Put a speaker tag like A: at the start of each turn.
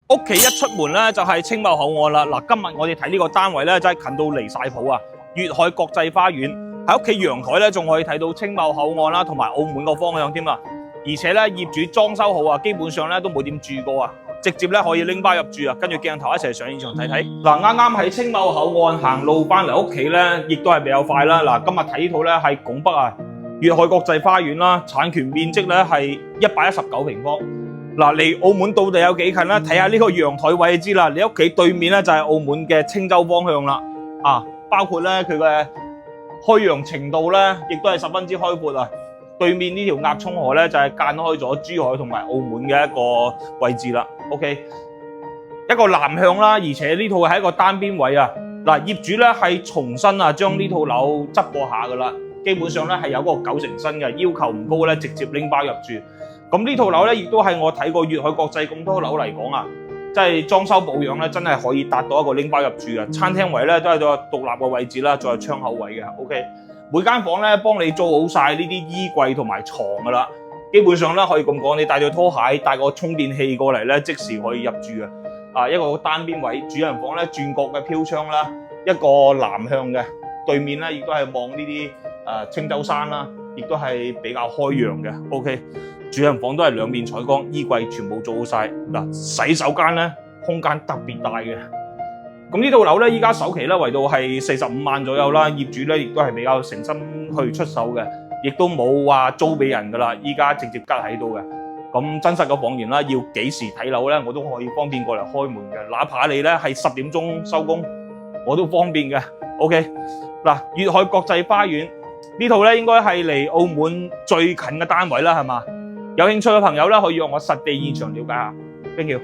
A: 屋企一出門咧就係青茂口岸啦。嗱，今日我哋睇呢個單位咧真係近到離晒譜啊！粵海國際花園喺屋企陽台咧仲可以睇到青茂口岸啦，同埋澳門個方向添啊！而且咧業主裝修好啊，基本上咧都冇點住過啊，直接咧可以拎包入住啊！跟住鏡頭一齊上現場睇睇。嗱，啱啱喺青茂口岸行路翻嚟屋企咧，亦都係比較快啦。嗱，今日睇呢套咧係拱北啊，粵海國際花園啦，產權面積咧係119平方。嗱，離澳門到底有幾近咧？睇下呢個陽台位就知啦。你屋企對面咧就係澳門嘅青洲方向啦。包括咧佢嘅開揚程度咧，亦都係十分之開闊啊。對面呢條鴨涌河咧就係間開咗珠海同埋澳門嘅一個位置啦。OK， 一個南向啦，而且呢套係一個單邊位啊。嗱，業主咧係重新將呢套樓執過下噶啦，基本上咧係有嗰個9成新嘅，要求唔高咧，直接拎包入住。咁呢套樓咧，亦都係我睇過粵海國際咁多樓嚟講啊，即係裝修保養咧，真係可以達到一個拎包入住嘅。餐廳位咧都係個獨立嘅位置啦，再係窗口位嘅。OK， 每間房咧幫你做好晒呢啲衣櫃同埋床噶啦，基本上咧可以咁講，你帶對拖鞋、帶個充電器過嚟咧，即時可以入住嘅。一個單邊位，主人房咧轉角嘅飄窗啦，一個南向嘅，對面咧亦都係望呢啲青洲山啦，亦都係比較開揚嘅。OK。主人房都係兩面採光，衣櫃全部做好晒。嗱，洗手間咧空間特別大嘅。咁呢套樓咧，依家首期咧為到係45萬左右啦。業主咧亦都係比較誠心去出手嘅，亦都冇話租俾人噶啦。依家直接吉喺度嘅。咁真實嘅房源啦，要幾時睇樓咧，我都可以方便過嚟開門嘅。哪怕你咧係10點鐘收工，我都方便嘅。OK， 嗱，粵海國際花園呢套咧應該係離澳門最近嘅單位啦，係嘛？有興趣嘅朋友咧，可以用我實地現場了解下。Thank you。